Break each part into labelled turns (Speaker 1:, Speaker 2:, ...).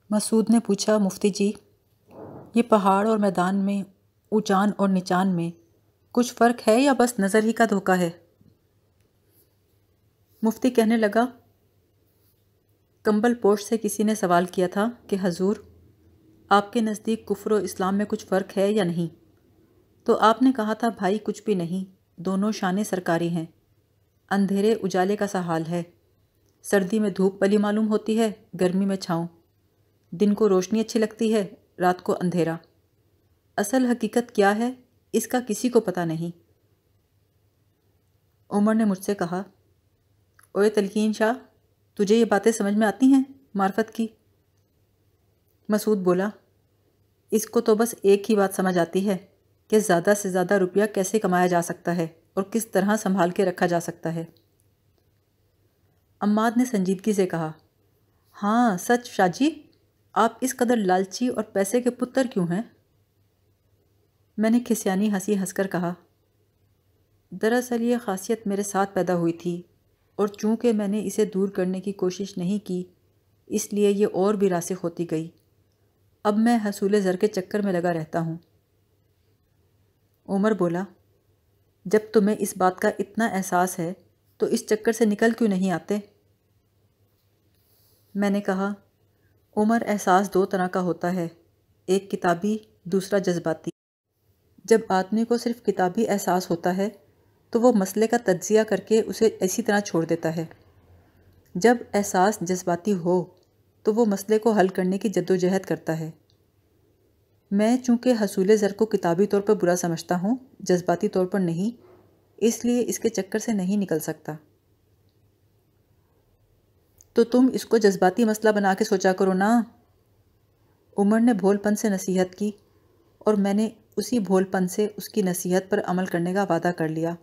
Speaker 1: مسعود نے پوچھا، مفتی جی، یہ پہاڑ اور میدان میں، اونچان اور نچان میں کچھ فرق ہے یا بس نظر ہی کا دھوکہ ہے؟ مفتی کہنے لگا، کمبل پوش سے کسی نے سوال کیا تھا کہ حضور، آپ کے نزدیک کفر و اسلام میں کچھ فرق ہے یا نہیں؟ تو آپ نے کہا تھا، بھائی کچھ بھی نہیں، دونوں شانیں سرکاری ہیں، اندھیرے اجالے کا سا حال ہے، سردی میں دھوپ بلی معلوم ہوتی ہے، گرمی میں چھاؤں، دن کو روشنی اچھی لگتی ہے، رات کو اندھیرا، اصل حقیقت کیا ہے اس کا کسی کو پتہ نہیں۔ عمر نے مجھ سے کہا، اوئے تلقین شاہ، تجھے یہ باتیں سمجھ میں آتی ہیں معرفت کی؟ مسعود بولا، اس کو تو بس ایک ہی بات سمجھ آتی ہے کہ زیادہ سے زیادہ روپیہ کیسے کمایا جا سکتا ہے اور کس طرح سنبھال کے رکھا جا سکتا ہے۔ عماد نے سنجیدگی سے کہا، ہاں سچ شاہ جی، آپ اس قدر لالچی اور پیسے کے پتر کیوں ہیں؟ میں نے کھسیانی ہنسی ہنس کر کہا، دراصل یہ خاصیت میرے ساتھ پیدا ہوئی تھی، اور چونکہ میں نے اسے دور کرنے کی کوشش نہیں کی، اس لیے یہ اور بھی راسخ ہوتی گئی۔ اب میں حصول زر کے چکر میں لگا رہتا ہوں۔ عمر بولا، جب تمہیں اس بات کا اتنا احساس ہے تو اس چکر سے نکل کیوں نہیں آتے؟ میں نے کہا، عمر، احساس دو طرح کا ہوتا ہے، ایک کتابی، دوسرا جذباتی۔ جب آدمی کو صرف کتابی احساس ہوتا ہے تو وہ مسئلے کا تجزیہ کر کے اسے اسی طرح چھوڑ دیتا ہے۔ جب احساس جذباتی ہو تو وہ مسئلے کو حل کرنے کی جدوجہد کرتا ہے۔ میں چونکہ حصول زر کو کتابی طور پر برا سمجھتا ہوں، جذباتی طور پر نہیں، اس لیے اس کے چکر سے نہیں نکل سکتا۔ تو تم اس کو جذباتی مسئلہ بنا کے سوچا کرو نا۔ عمر نے بھول پن سے نصیحت کی، اور میں نے اسی بھول پن سے اس کی نصیحت پر عمل کرنے کا وعدہ کر لیا۔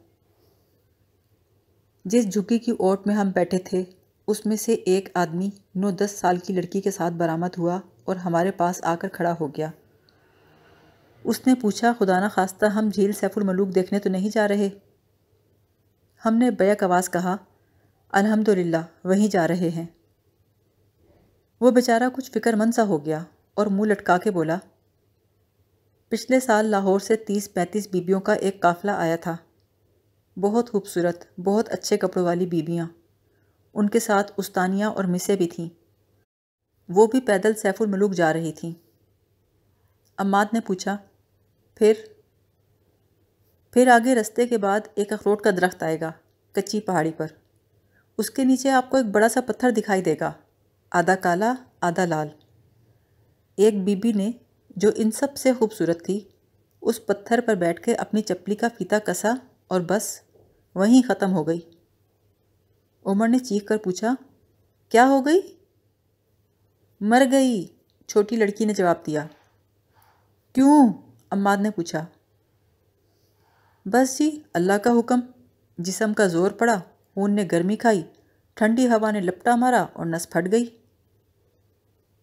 Speaker 1: جس جھگی کی اوٹ میں ہم بیٹھے تھے، اس میں سے ایک آدمی 9-10 سال کی لڑکی کے ساتھ برآمد ہوا اور ہمارے پاس آ کر کھڑا ہو گیا۔ اس نے پوچھا، خدا نہ خواستہ ہم جھیل سیف الملوک دیکھنے تو نہیں جا رہے؟ ہم نے بیک آواز کہا، الحمدللہ وہیں جا رہے ہیں۔ وہ بیچارہ کچھ فکر مند سا ہو گیا اور منہ لٹکا کے بولا، پچھلے سال لاہور سے 30-35 بیبیوں کا ایک قافلہ آیا تھا، بہت خوبصورت، بہت اچھے کپڑوں والی بیبیاں، ان کے ساتھ استانیاں اور مسیں بھی تھیں، وہ بھی پیدل سیف الملوک جا رہی تھیں۔ عماد نے پوچھا، پھر آگے رستے کے بعد ایک اخروٹ کا درخت آئے گا، کچی پہاڑی پر، اس کے نیچے آپ کو ایک بڑا سا پتھر دکھائی دے گا، آدھا کالا آدھا لال۔ ایک بی بی نے، جو ان سب سے خوبصورت تھی، اس پتھر پر بیٹھ کے اپنی چپلی کا فیتا کسا اور بس وہیں ختم ہو گئی۔ عمر نے چیخ کر پوچھا، کیا ہو گئی؟ مر گئی، چھوٹی لڑکی نے جواب دیا۔ کیوں؟ عماد نے پوچھا۔ بس جی، اللہ کا حکم، جسم کا زور پڑا، خون نے گرمی کھائی، ٹھنڈی ہوا نے لپٹا مارا اور نس پھٹ گئی۔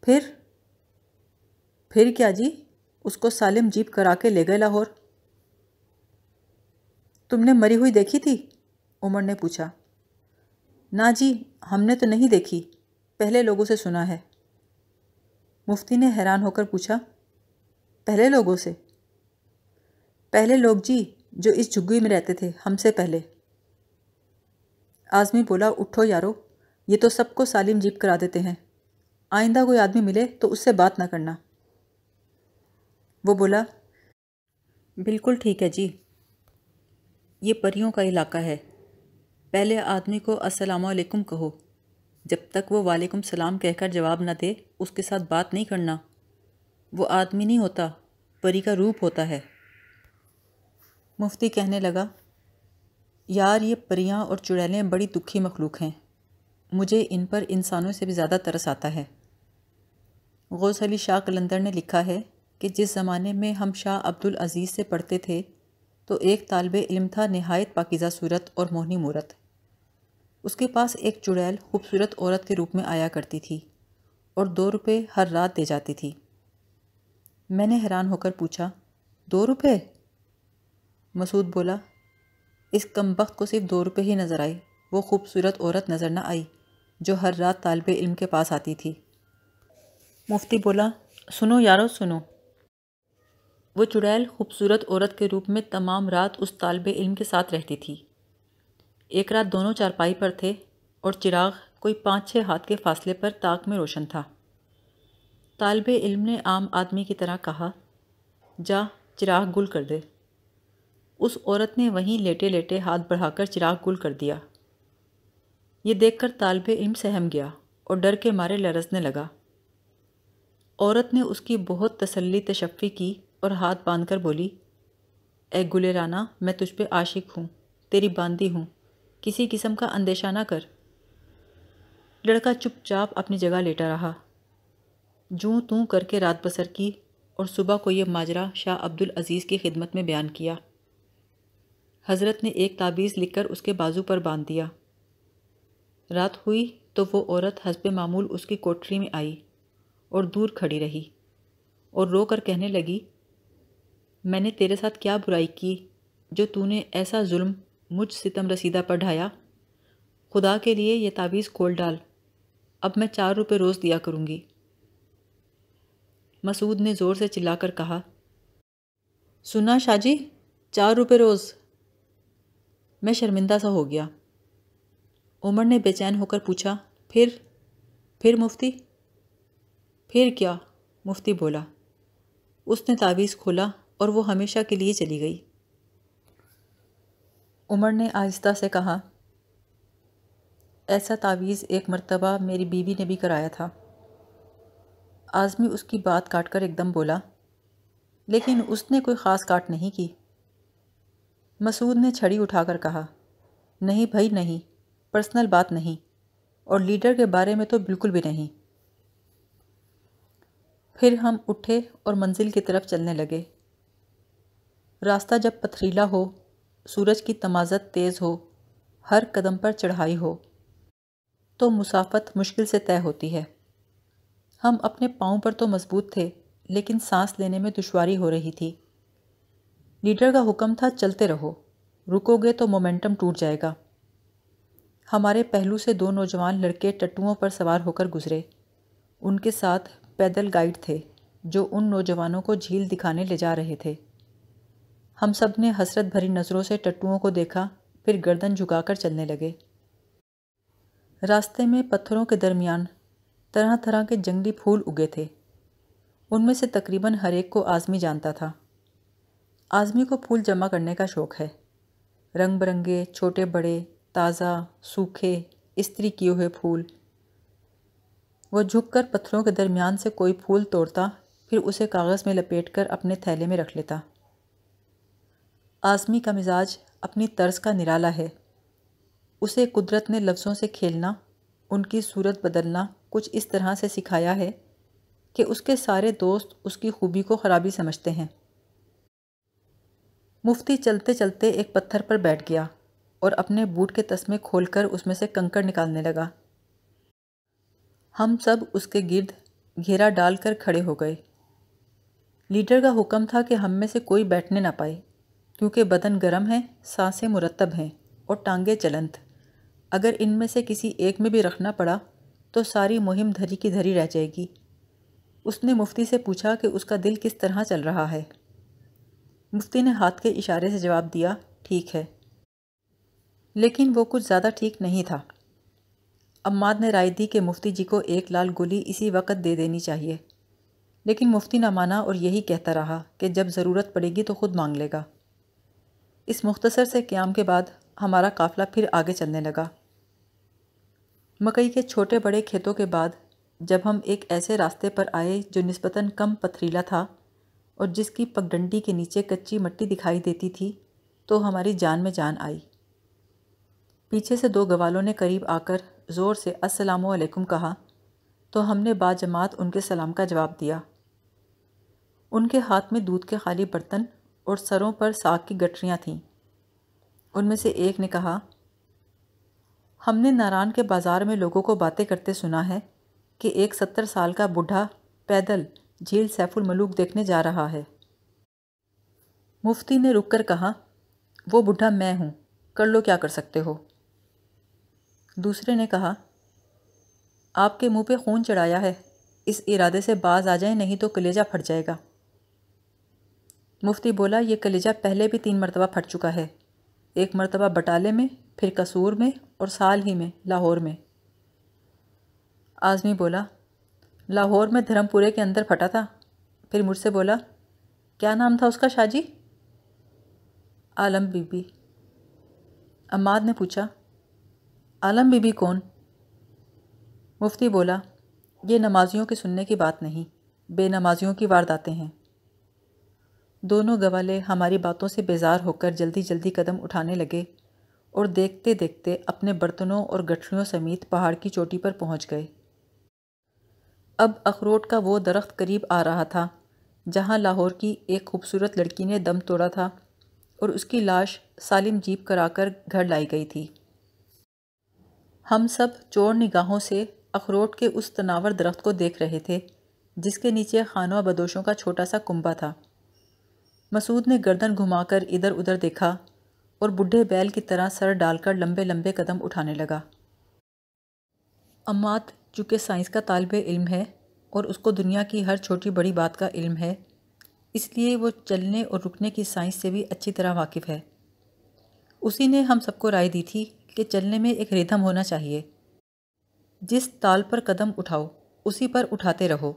Speaker 1: پھر کیا جی؟ اس کو سالم جیپ کرا کے لے گئے لاہور۔ تم نے مری ہوئی دیکھی تھی؟ عمر نے پوچھا۔ نہ جی، ہم نے تو نہیں دیکھی، پہلے لوگوں سے سنا ہے۔ مفتی نے حیران ہو کر پوچھا، پہلے لوگوں سے؟ پہلے لوگ جی، جو اس جھگی میں رہتے تھے ہم سے پہلے۔ آزمی بولا، اٹھو یارو، یہ تو سب کو سالم جیپ کرا دیتے ہیں، آئندہ کوئی آدمی ملے تو اس سے بات نہ کرنا۔ وہ بولا، بالکل ٹھیک ہے جی، یہ پریوں کا علاقہ ہے، پہلے آدمی کو السلام علیکم کہو، جب تک وہ وعلیکم السلام کہہ کر جواب نہ دے اس کے ساتھ بات نہیں کرنا، وہ آدمی نہیں ہوتا، پری کا روپ ہوتا ہے۔ مفتی کہنے لگا، یار یہ پریاں اور چڑیلیں بڑی دکھی مخلوق ہیں، مجھے ان پر انسانوں سے بھی زیادہ ترس آتا ہے۔ غوث علی شاہ قلندر نے لکھا ہے کہ جس زمانے میں ہم شاہ عبدالعزیز سے پڑھتے تھے تو ایک طالب علم تھا نہایت پاکیزہ صورت اور موہنی مورت۔ اس کے پاس ایک چڑیل خوبصورت عورت کے روپ میں آیا کرتی تھی اور 2 روپے ہر رات دے جاتی تھی۔ میں نے حیران ہو کر پوچھا، 2 روپے؟ مسعود بولا، اس کمبخت کو صرف 2 روپے ہی نظر آئے، وہ خوبصورت عورت نظر نہ آئی جو ہر رات طالب علم کے پاس آتی تھی۔ مفتی بولا، سنو یارو سنو۔ وہ چڑیل خوبصورت عورت کے روپ میں تمام رات اس طالب علم کے ساتھ رہتی تھی۔ ایک رات دونوں چارپائی پر تھے اور چراغ کوئی 5-6 ہاتھ کے فاصلے پر طاق میں روشن تھا۔ طالب علم نے عام آدمی کی طرح کہا، جا چراغ گل کر دے۔ اس عورت نے وہیں لیٹے لیٹے ہاتھ بڑھا کر چراغ گل کر دیا۔ یہ دیکھ کر طالب علم سہم گیا اور ڈر کے مارے لرزنے لگا۔ عورت نے اس کی بہت تسلی تشفی کی اور ہاتھ باندھ کر بولی، اے گلے رانا، میں تجھ پہ عاشق ہوں، تیری باندی ہوں، کسی قسم کا اندیشہ نہ کر۔ لڑکا چپ چاپ اپنی جگہ لیٹا رہا۔ جوں توں کر کے رات بسر کی اور صبح کو یہ ماجرا شاہ عبدالعزیز کی خدمت میں بیان کیا۔ حضرت نے ایک تعویذ لکھ کر اس کے بازو پر باندھ دیا۔ رات ہوئی تو وہ عورت حسب معمول اس کی کوٹری میں آئی اور دور کھڑی رہی اور رو کر کہنے لگی، میں نے تیرے ساتھ کیا برائی کی جو تو نے ایسا ظلم مجھ ستم رسیدہ پر ڈھایا؟ خدا کے لیے یہ تعویذ کھول ڈال، اب میں 4 روپے روز دیا کروں گی۔ مسعود نے زور سے چلا کر کہا، سنا شاہ جی، 4 روپے روز؟ میں شرمندہ سا ہو گیا۔ عمر نے بے چین ہو کر پوچھا، پھر مفتی؟ پھر کیا؟ مفتی بولا۔ اس نے تعویذ کھولا اور وہ ہمیشہ کے لیے چلی گئی۔ عمر نے آہستہ سے کہا، ایسا تعویذ ایک مرتبہ میری بیوی نے بھی کرایا تھا۔ اعظمی اس کی بات کاٹ کر ایک دم بولا، لیکن اس نے کوئی خاص کاٹ نہیں کی۔ مسعود نے چھڑی اٹھا کر کہا، نہیں بھائی نہیں، پرسنل بات نہیں، اور لیڈر کے بارے میں تو بالکل بھی نہیں۔ پھر ہم اٹھے اور منزل کی طرف چلنے لگے۔ راستہ جب پتھریلا ہو، سورج کی تمازت تیز ہو، ہر قدم پر چڑھائی ہو، تو مسافت مشکل سے طے ہوتی ہے۔ ہم اپنے پاؤں پر تو مضبوط تھے، لیکن سانس لینے میں دشواری ہو رہی تھی۔ لیڈر کا حکم تھا، چلتے رہو، رکو گے تو مومنٹم ٹوٹ جائے گا۔ ہمارے پہلو سے 2 نوجوان لڑکے ٹٹوؤں پر سوار ہو کر گزرے۔ ان کے ساتھ پیدل گائیڈ تھے جو ان نوجوانوں کو جھیل دکھانے لے جا رہے تھے۔ ہم سب نے حسرت بھری نظروں سے ٹٹوؤں کو دیکھا، پھر گردن جھکا کر چلنے لگے۔ راستے میں پتھروں کے درمیان طرح طرح کے جنگلی پھول اگے تھے۔ ان میں سے تقریباً ہر ایک کو اعظمی جانتا تھا۔ اعظمی کو پھول جمع کرنے کا شوق ہے۔ رنگ برنگے، چھوٹے بڑے، تازہ، سوکھے، استری کیے ہوئے پھول۔ وہ جھک کر پتھروں کے درمیان سے کوئی پھول توڑتا، پھر اسے کاغذ میں لپیٹ کر اپنے تھیلے میں رکھ لیتا۔ اعظمی کا مزاج اپنی طرز کا نرالا ہے۔ اسے قدرت نے لفظوں سے کھیلنا، ان کی صورت بدلنا کچھ اس طرح سے سکھایا ہے کہ اس کے سارے دوست اس کی خوبی کو خرابی سمجھتے ہیں۔ مفتی چلتے چلتے ایک پتھر پر بیٹھ گیا اور اپنے بوٹ کے تسمے کھول کر اس میں سے کنکر نکالنے لگا۔ ہم سب اس کے گرد گھیرا ڈال کر کھڑے ہو گئے۔ لیڈر کا حکم تھا کہ ہم میں سے کوئی بیٹھنے نہ پائے، کیونکہ بدن گرم ہے، سانسیں مرتب ہیں اور ٹانگیں چلنت۔ اگر ان میں سے کسی ایک میں بھی رکھنا پڑا تو ساری مہم دھری کی دھری رہ جائے گی۔ اس نے مفتی سے پوچھا کہ اس کا دل کس طرح چل رہا ہے۔ مفتی نے ہاتھ کے اشارے سے جواب دیا، ٹھیک ہے۔ لیکن وہ کچھ زیادہ ٹھیک نہیں تھا۔ عماد نے رائے دی کہ مفتی جی کو 1 لال گولی اسی وقت دے دینی چاہیے، لیکن مفتی نہ مانا اور یہی کہتا رہا کہ جب ضرورت پڑے گی تو خود مانگ لے گا۔ اس مختصر سے قیام کے بعد ہمارا قافلہ پھر آگے چلنے لگا۔ مکئی کے چھوٹے بڑے کھیتوں کے بعد جب ہم ایک ایسے راستے پر آئے جو نسبتاً کم پتھریلا تھا اور جس کی پگڈنڈی کے نیچے کچی مٹی دکھائی دیتی تھی، تو ہماری جان میں جان آئی۔ پیچھے سے 2 گوالوں نے قریب آ کر زور سے السلام علیکم کہا تو ہم نے باجماعت ان کے سلام کا جواب دیا۔ ان کے ہاتھ میں دودھ کے خالی برتن اور سروں پر ساگ کی گٹریاں تھیں۔ ان میں سے ایک نے کہا، ہم نے ناران کے بازار میں لوگوں کو باتیں کرتے سنا ہے کہ ایک 70 سال کا بوڑھا پیدل جھیل سیف الملوک دیکھنے جا رہا ہے۔ مفتی نے رک کر کہا، وہ بوڑھا میں ہوں، کر لو کیا کر سکتے ہو۔ دوسرے نے کہا، آپ کے منہ پہ خون چڑھایا ہے، اس ارادے سے باز آ جائیں نہیں تو کلیجہ پھٹ جائے گا۔ مفتی بولا، یہ کلیجہ پہلے بھی 3 مرتبہ پھٹ چکا ہے، ایک مرتبہ بٹالے میں، پھر قصور میں، اور سال ہی میں لاہور میں۔ اعظمی بولا، لاہور میں دھرم پورے کے اندر پھٹا تھا۔ پھر مجھ سے بولا، کیا نام تھا اس کا شاہ جی؟ عالم بی بی۔ عماد نے پوچھا، عالم بی بی کون؟ مفتی بولا، یہ نمازیوں کے سننے کی بات نہیں، بے نمازیوں کی وارداتیں ہیں۔ دونوں گوالے ہماری باتوں سے بیزار ہو کر جلدی جلدی قدم اٹھانے لگے اور دیکھتے دیکھتے اپنے برتنوں اور گٹھڑیوں سمیت پہاڑ کی چوٹی پر پہنچ گئے۔ اب اخروٹ کا وہ درخت قریب آ رہا تھا جہاں لاہور کی ایک خوبصورت لڑکی نے دم توڑا تھا اور اس کی لاش سالم جیپ کرا کر گھر لائی گئی تھی۔ ہم سب چور نگاہوں سے اخروٹ کے اس تناور درخت کو دیکھ رہے تھے جس کے نیچے خانوں بدوشوں کا چھوٹا سا کنبہ تھا۔ مسعود نے گردن گھما کر ادھر ادھر دیکھا اور بڈھے بیل کی طرح سر ڈال کر لمبے لمبے قدم اٹھانے لگا۔ عماد چونکہ سائنس کا طالب علم ہے اور اس کو دنیا کی ہر چھوٹی بڑی بات کا علم ہے، اس لیے وہ چلنے اور رکنے کی سائنس سے بھی اچھی طرح واقف ہے۔ اسی نے ہم سب کو رائے دی تھی کہ چلنے میں ایک ردھم ہونا چاہیے، جس تال پر قدم اٹھاؤ اسی پر اٹھاتے رہو۔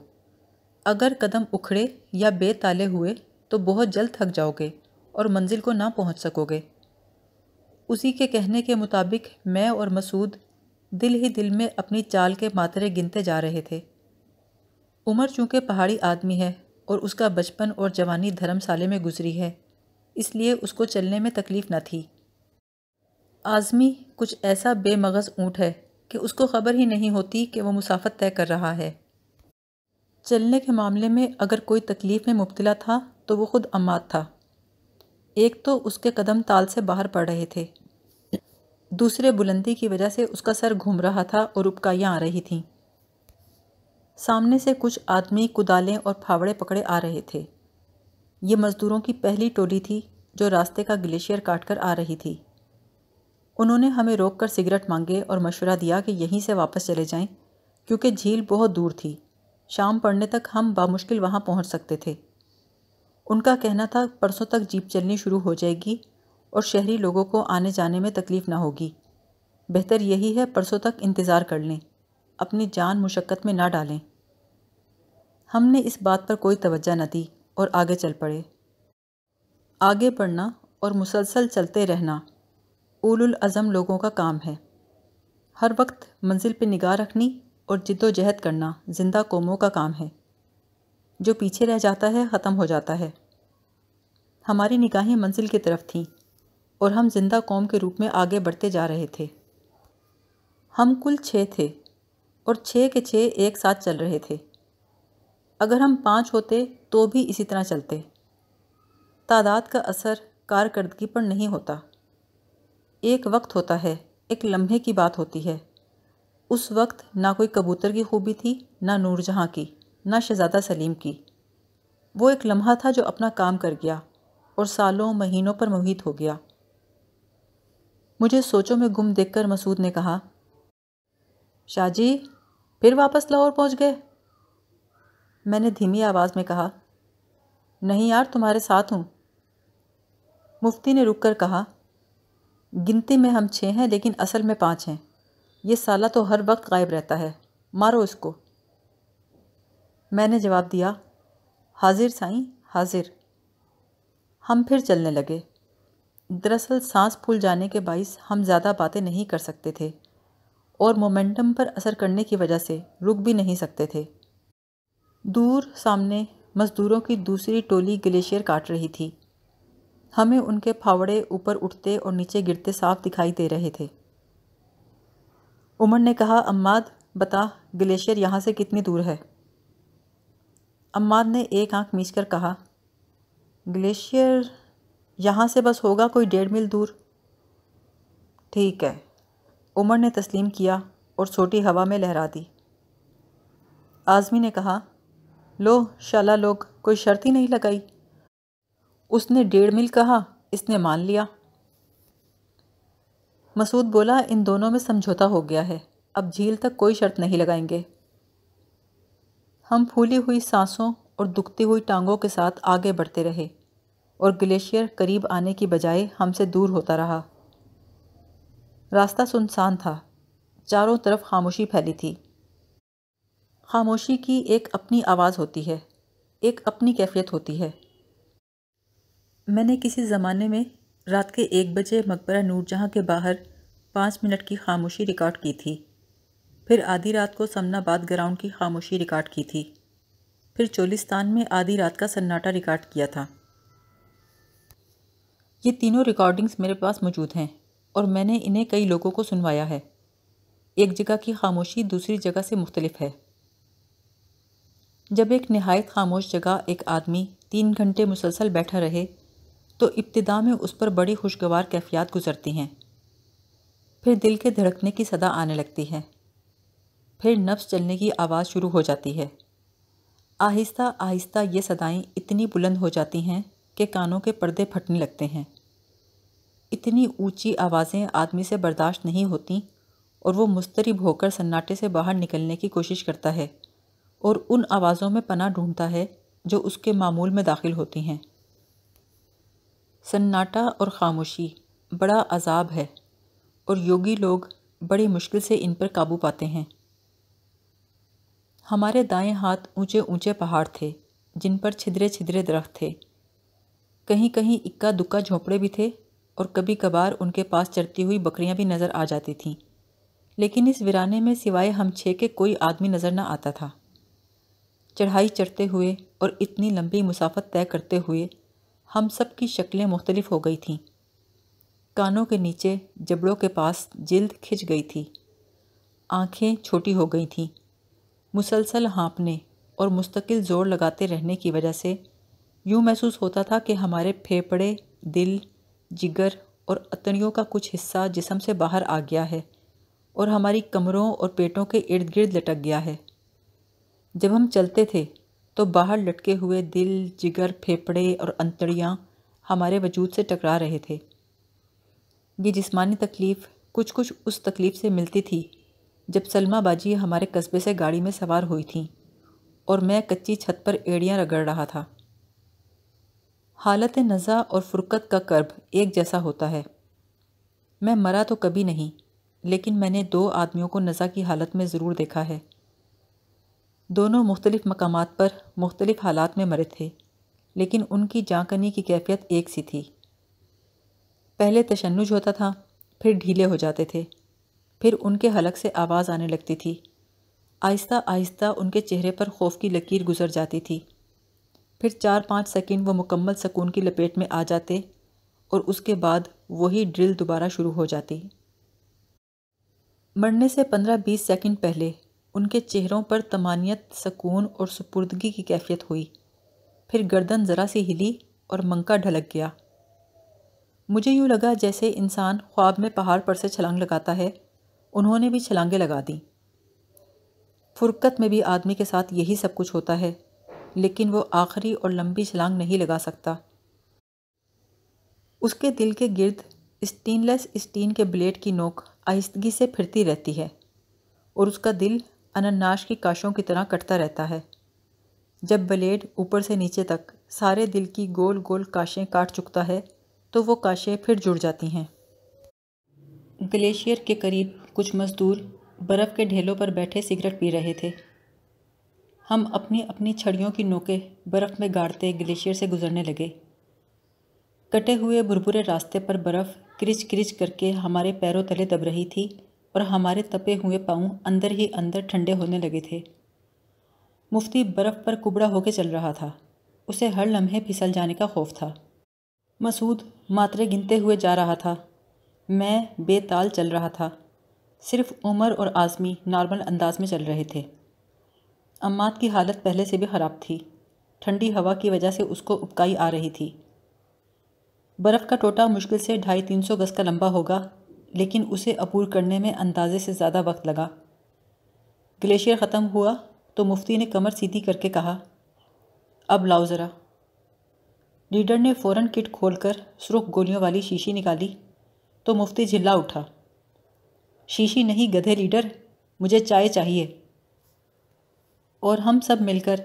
Speaker 1: اگر قدم اکھڑے یا بے تالے ہوئے تو بہت جلد تھک جاؤ گے اور منزل کو نہ پہنچ سکو گے۔ اسی کے کہنے کے مطابق میں اور مسعود دل ہی دل میں اپنی چال کے ماترے گنتے جا رہے تھے۔ عمر چونکہ پہاڑی آدمی ہے اور اس کا بچپن اور جوانی دھرم سالے میں گزری ہے، اس لیے اس کو چلنے میں تکلیف نہ تھی۔ اعظمی کچھ ایسا بے مغز اونٹ ہے کہ اس کو خبر ہی نہیں ہوتی کہ وہ مسافت طے کر رہا ہے۔ چلنے کے معاملے میں اگر کوئی تکلیف میں مبتلا تھا تو وہ خود عماد تھا۔ ایک تو اس کے قدم تال سے باہر پڑ رہے تھے، دوسرے بلندی کی وجہ سے اس کا سر گھوم رہا تھا اور ابکائیاں آ رہی تھیں۔ سامنے سے کچھ آدمی کدالیں اور پھاوڑے پکڑے آ رہے تھے۔ یہ مزدوروں کی پہلی ٹولی تھی جو راستے کا گلیشیئر کاٹ کر آ رہی تھی۔ انہوں نے ہمیں روک کر سگریٹ مانگے اور مشورہ دیا کہ یہیں سے واپس چلے جائیں کیونکہ جھیل بہت دور تھی، شام پڑنے تک ہم بامشکل وہاں پہنچ سکتے تھے۔ ان کا کہنا تھا پرسوں تک جیپ چلنی شروع ہو جائے گی اور شہری لوگوں کو آنے جانے میں تکلیف نہ ہوگی۔ بہتر یہی ہے پرسوں تک انتظار کر لیں، اپنی جان مشقت میں نہ ڈالیں۔ ہم نے اس بات پر کوئی توجہ نہ دی اور آگے چل پڑے۔ آگے بڑھنا اور مسلسل چلتے رہنا اولو العزم لوگوں کا کام ہے۔ ہر وقت منزل پہ نگاہ رکھنی اور جد و جہد کرنا زندہ قوموں کا کام ہے۔ جو پیچھے رہ جاتا ہے ختم ہو جاتا ہے۔ ہماری نگاہیں منزل کی طرف تھیں اور ہم زندہ قوم کے روپ میں آگے بڑھتے جا رہے تھے۔ ہم کل 6 تھے اور 6 کے 6 ایک ساتھ چل رہے تھے۔ اگر ہم 5 ہوتے تو بھی اسی طرح چلتے۔ تعداد کا اثر کارکردگی پر نہیں ہوتا۔ ایک وقت ہوتا ہے، ایک لمحے کی بات ہوتی ہے۔ اس وقت نہ کوئی کبوتر کی خوبی تھی، نہ نور جہاں کی، نہ شہزادہ سلیم کی۔ وہ ایک لمحہ تھا جو اپنا کام کر گیا اور سالوں مہینوں پر محیط ہو گیا۔ مجھے سوچوں میں گم دیکھ کر مسعود نے کہا، شاہ جی پھر واپس لاہور پہنچ گئے؟ میں نے دھیمی آواز میں کہا، نہیں یار، تمہارے ساتھ ہوں۔ مفتی نے رک کر کہا، گنتی میں ہم 6 ہیں لیکن اصل میں 5 ہیں۔ یہ سالہ تو ہر وقت غائب رہتا ہے، مارو اس کو۔ میں نے جواب دیا، حاضر سائیں، حاضر۔ ہم پھر چلنے لگے۔ دراصل سانس پھول جانے کے باعث ہم زیادہ باتیں نہیں کر سکتے تھے اور مومنٹم پر اثر کرنے کی وجہ سے رک بھی نہیں سکتے تھے۔ دور سامنے مزدوروں کی دوسری ٹولی گلیشیئر کاٹ رہی تھی۔ ہمیں ان کے پھاوڑے اوپر اٹھتے اور نیچے گرتے صاف دکھائی دے رہے تھے۔ عمر نے کہا، عماد بتا گلیشیئر یہاں سے کتنی دور ہے؟ عماد نے ایک آنکھ میچ کر کہا، گلیشیئر یہاں سے بس ہوگا کوئی 1.5 میل دور۔ ٹھیک ہے، عمر نے تسلیم کیا اور چھوٹی ہوا میں لہرا دی۔ اعظمی نے کہا، لو شالہ لوگ کوئی شرط ہی نہیں لگائی، اس نے 1.5 میل کہا، اس نے مان لیا۔ مسعود بولا، ان دونوں میں سمجھوتا ہو گیا ہے، اب جھیل تک کوئی شرط نہیں لگائیں گے۔ ہم پھولی ہوئی سانسوں اور دکھتی ہوئی ٹانگوں کے ساتھ آگے بڑھتے رہے اور گلیشیئر قریب آنے کی بجائے ہم سے دور ہوتا رہا۔ راستہ سنسان تھا، چاروں طرف خاموشی پھیلی تھی۔ خاموشی کی ایک اپنی آواز ہوتی ہے، ایک اپنی کیفیت ہوتی ہے۔ میں نے کسی زمانے میں رات کے 1 بجے مقبرہ نور جہاں کے باہر 5 منٹ کی خاموشی ریکارڈ کی تھی، پھر آدھی رات کو سمن آباد گراؤنڈ کی خاموشی ریکارڈ کی تھی، پھر چولستان میں آدھی رات کا سناٹا ریکارڈ کیا تھا۔ یہ تینوں ریکارڈنگز میرے پاس موجود ہیں اور میں نے انہیں کئی لوگوں کو سنوایا ہے۔ ایک جگہ کی خاموشی دوسری جگہ سے مختلف ہے۔ جب ایک نہایت خاموش جگہ ایک آدمی 3 گھنٹے مسلسل بیٹھا رہے تو ابتدا میں اس پر بڑی خوشگوار کیفیات گزرتی ہیں، پھر دل کے دھڑکنے کی صدا آنے لگتی ہے، پھر نفس چلنے کی آواز شروع ہو جاتی ہے۔ آہستہ آہستہ یہ صدائیں اتنی بلند ہو جاتی ہیں کہ کانوں کے پردے پھٹنے لگتے ہیں۔ اتنی اونچی آوازیں آدمی سے برداشت نہیں ہوتیں اور وہ مضطرب ہو کر سناٹے سے باہر نکلنے کی کوشش کرتا ہے اور ان آوازوں میں پناہ ڈھونڈتا ہے جو اس کے معمول میں داخل ہوتی ہیں۔ سناٹا اور خاموشی بڑا عذاب ہے اور یوگی لوگ بڑی مشکل سے ان پر قابو پاتے ہیں۔ ہمارے دائیں ہاتھ اونچے اونچے پہاڑ تھے جن پر چھدرے چھدرے درخت تھے، کہیں کہیں اکا دکا جھونپڑے بھی تھے اور کبھی کبھار ان کے پاس چرتی ہوئی بکریاں بھی نظر آ جاتی تھیں، لیکن اس ویرانے میں سوائے ہم 6 کے کوئی آدمی نظر نہ آتا تھا۔ چڑھائی چڑھتے ہوئے اور اتنی لمبی مسافت طے کرتے ہوئے ہم سب کی شکلیں مختلف ہو گئی تھیں۔ کانوں کے نیچے جبڑوں کے پاس جلد کھچ گئی تھی، آنکھیں چھوٹی ہو گئی تھیں۔ مسلسل ہانپنے اور مستقل زور لگاتے رہنے کی وجہ سے یوں محسوس ہوتا تھا کہ ہمارے پھیپھڑے، دل، جگر اور اتڑیوں کا کچھ حصہ جسم سے باہر آ گیا ہے اور ہماری کمروں اور پیٹوں کے ارد گرد لٹک گیا ہے۔ جب ہم چلتے تھے تو باہر لٹکے ہوئے دل، جگر، پھیپھڑے اور انتڑیاں ہمارے وجود سے ٹکرا رہے تھے۔ یہ جسمانی تکلیف کچھ اس تکلیف سے ملتی تھی جب سلمہ باجی ہمارے قصبے سے گاڑی میں سوار ہوئی تھیں اور میں کچی چھت پر ایڑیاں رگڑ رہا تھا۔ حالت نزع اور فرقت کا کرب ایک جیسا ہوتا ہے۔ میں مرا تو کبھی نہیں، لیکن میں نے 2 آدمیوں کو نزع کی حالت میں ضرور دیکھا ہے۔ دونوں مختلف مقامات پر مختلف حالات میں مرے تھے، لیکن ان کی جاں کنی کی کیفیت ایک سی تھی۔ پہلے تشنج ہوتا تھا، پھر ڈھیلے ہو جاتے تھے، پھر ان کے حلق سے آواز آنے لگتی تھی۔ آہستہ آہستہ ان کے چہرے پر خوف کی لکیر گزر جاتی تھی، پھر 4-5 سیکنڈ وہ مکمل سکون کی لپیٹ میں آ جاتے اور اس کے بعد وہی ڈرل دوبارہ شروع ہو جاتی۔ مرنے سے 15-20 سیکنڈ پہلے ان کے چہروں پر طمانینت، سکون اور سپردگی کی کیفیت ہوئی، پھر گردن ذرا سی ہلی اور منکا ڈھلک گیا۔ مجھے یوں لگا جیسے انسان خواب میں پہاڑ پر سے چھلانگ لگاتا ہے، انہوں نے بھی چھلانگیں لگا دیں۔ فرقت میں بھی آدمی کے ساتھ یہی سب کچھ ہوتا ہے، لیکن وہ آخری اور لمبی چھلانگ نہیں لگا سکتا۔ اس کے دل کے گرد اسٹین لیس اسٹین کے بلیڈ کی نوک آہستگی سے پھرتی رہتی ہے اور اس کا دل انناش کی کاشوں کی طرح کٹتا رہتا ہے۔ جب بلیڈ اوپر سے نیچے تک سارے دل کی گول گول کاشیں کاٹ چکتا ہے تو وہ کاشیں پھر جڑ جاتی ہیں۔ گلیشیئر کے قریب کچھ مزدور برف کے ڈھیلوں پر بیٹھے سگریٹ پی رہے تھے۔ ہم اپنی اپنی چھڑیوں کی نوکیں برف میں گاڑتے گلیشیئر سے گزرنے لگے۔ کٹے ہوئے بھربھرے راستے پر برف کرچ کرچ کر کے ہمارے پیروں تلے دب رہی تھی اور ہمارے تپے ہوئے پاؤں اندر ہی اندر ٹھنڈے ہونے لگے تھے۔ مفتی برف پر کبڑا ہو کے چل رہا تھا، اسے ہر لمحے پھسل جانے کا خوف تھا۔ مسعود ماترے گنتے ہوئے جا رہا تھا، میں بے تال چل رہا تھا، صرف عمر اور اعظمی نارمل انداز میں چل رہے تھے۔ عماد کی حالت پہلے سے بھی خراب تھی، ٹھنڈی ہوا کی وجہ سے اس کو ابکائی آ رہی تھی۔ برف کا ٹوٹا مشکل سے 250-300 گز کا لمبا ہوگا، لیکن اسے عبور کرنے میں اندازے سے زیادہ وقت لگا۔ گلیشیئر ختم ہوا تو مفتی نے کمر سیدھی کر کے کہا، اب لاؤ ذرا۔ لیڈر نے فوراً کٹ کھول کر سرخ گولیوں والی شیشی نکالی تو مفتی جھلا اٹھا، شیشی نہیں گدھے لیڈر، مجھے چائے چاہیے۔ اور ہم سب مل کر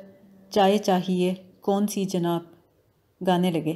Speaker 1: چائے چاہیے کون سی جناب گانے لگے۔